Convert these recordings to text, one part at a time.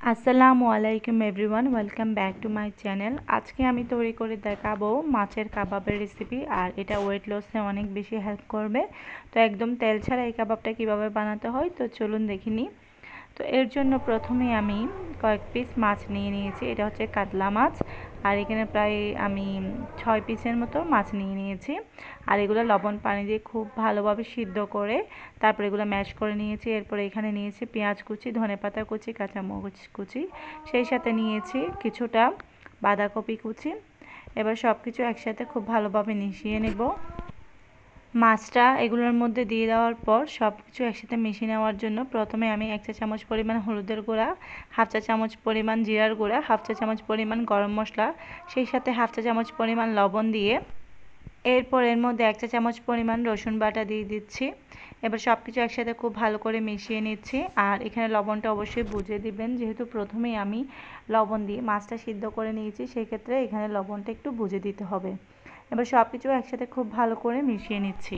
আসসালামু আলাইকুম everyone, welcome back to my channel. আজকে আমি তৈরি করে দেখাবো মাছের কাবাবের রেসিপি, আর এটা ওয়েট লসে অনেক বেশি হেল্প করবে। তো একদম তেল ছাড়া এই কাবাবটা কিভাবে বানাতে হয় তো চলুন দেখিনি। তো এর জন্য প্রথমে আমি কয়েক পিস মাছ নিয়ে নিয়েছি। এটা হচ্ছে কাতলা মাছ, আর এখানে প্রায় আমি 6 পিসের মতো মাছ নিয়ে নিয়েছি। আর এগুলো লবণ পানি দিয়ে খুব ভালোভাবে সিদ্ধ করে তারপর এগুলো ম্যাশ করে নিয়েছি। এরপরে এখানে নিয়েছি পেঁয়াজ কুচি, ধনেপাতা কুচি, কাঁচামরিচ কুচি, সেই সাথে নিয়েছি কিছুটা বাঁধাকপি কুচি। এবার সব কিছু একসাথে খুব ভালোভাবে মিশিয়ে নেব। মাছটা এগুলোর মধ্যে দিয়ে দেওয়ার পর সব কিছু একসাথে মিশিয়ে নেওয়ার জন্য প্রথমে আমি 1 চা চামচ পরিমাণ হলুদের গুঁড়া, 1/2 চা চামচ পরিমাণ জিরার গুঁড়া, 1/2 চা চামচ পরিমাণ গরম মশলা, সেই সাথে 1/2 চা চামচ পরিমাণ লবণ দিয়ে এরপর এর মধ্যে 1 চা চামচ পরিমাণ রসুন বাটা দিয়ে দিচ্ছি। এবার সব কিছু একসাথে খুব ভালো করে মিশিয়ে নিচ্ছি। আর এখানে লবণটা অবশ্যই বুঝে দিবেন, যেহেতু প্রথমেই আমি লবণ দিয়ে মাছটা সিদ্ধ করে নিয়েছি, সেক্ষেত্রে এখানে লবণটা একটু বুঝে দিতে হবে। এবার সব কিছু একসাথে খুব ভালো করে মিশিয়ে নিচ্ছি।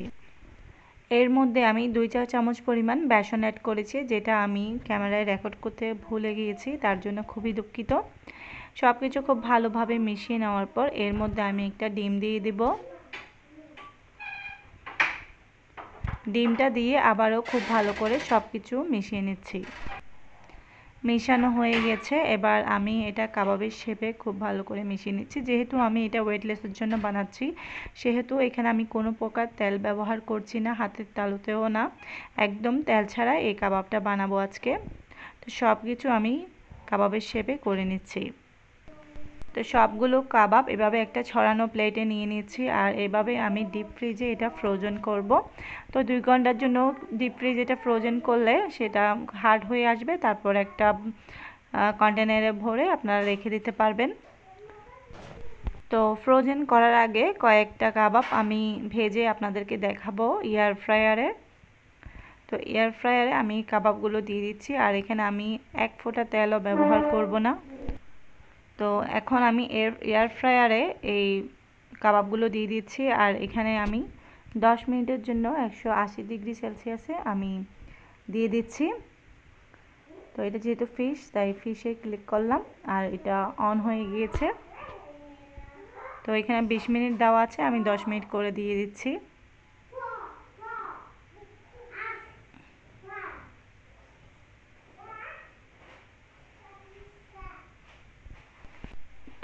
এর মধ্যে আমি 2 চা চামচ পরিমাণ বেসন অ্যাড করেছি, যেটা আমি ক্যামেরায় রেকর্ড করতে ভুলে গিয়েছি, তার জন্য খুবই দুঃখিত। সব কিছু খুব ভালোভাবে মিশিয়ে নেওয়ার পর এর মধ্যে আমি একটা ডিম দিয়ে দেব। ডিমটা দিয়ে আবারও খুব ভালো করে সব কিছু মিশিয়ে নিচ্ছি। মেশানো হয়ে গেছে। এবার আমি এটা কাবাবের শেপে খুব ভালো করে মিশিয়ে নিচ্ছি। যেহেতু আমি এটা ওয়েটলেসের জন্য বানাচ্ছি, সেহেতু এখানে আমি কোনো প্রকার তেল ব্যবহার করছি না, হাতের তালুতেও না। একদম তেল ছাড়া এই কাবাবটা বানাবো আজকে। তো সব কিছু আমি কাবাবের শেপে করে নিচ্ছি। তো সবগুলো কাবাব এভাবে একটা ছড়ানো প্লেটে নিয়ে নিচ্ছি, আর এভাবে আমি ডিপ ফ্রিজে এটা ফ্রোজেন করব। তো 2 ঘন্টার জন্য ডিপ ফ্রিজ এটা ফ্রোজেন করলে সেটা হার্ড হয়ে আসবে। তারপর একটা কন্টেনারে ভরে আপনারা রেখে দিতে পারবেন। তো ফ্রোজেন করার আগে কয়েকটা কাবাব আমি ভেজে আপনাদেরকে দেখাবো এয়ার ফ্রায়ারে। তো এয়ার ফ্রায়ারে আমি কাবাবগুলো দিয়ে দিচ্ছি, আর এখানে আমি 1 ফোঁটা তেলও ব্যবহার করব না। তো এখন আমি এয়ার ফ্রায়ারে এই কাবাবগুলো দিয়ে দিচ্ছি, আর এখানে আমি 10 মিনিটের জন্য 180 ডিগ্রি সেলসিয়াসে আমি দিয়ে দিচ্ছি। তো এটা যেহেতু ফিশ, তাই ফিশে ক্লিক করলাম, আর এটা অন হয়ে গিয়েছে। তো এখানে 20 মিনিট দেওয়া আছে, আমি 10 মিনিট করে দিয়ে দিচ্ছি।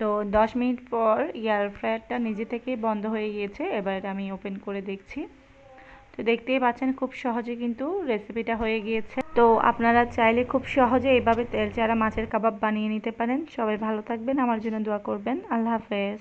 তো 10 মিনিট পর এয়ার ফ্রায়ারটা নিজে থেকেই বন্ধ হয়ে গিয়েছে। এবার এটা আমি ওপেন করে দেখছি। তো দেখতেই পাচ্ছেন খুব সহজে কিন্তু রেসিপিটা হয়ে গিয়েছে। তো আপনারা চাইলে খুব সহজে এইভাবে তেল ছাড়া মাছের কাবাব বানিয়ে নিতে পারেন। সবাই ভালো থাকবেন, আমার জন্য দোয়া করবেন। আল্লাহ হাফেজ।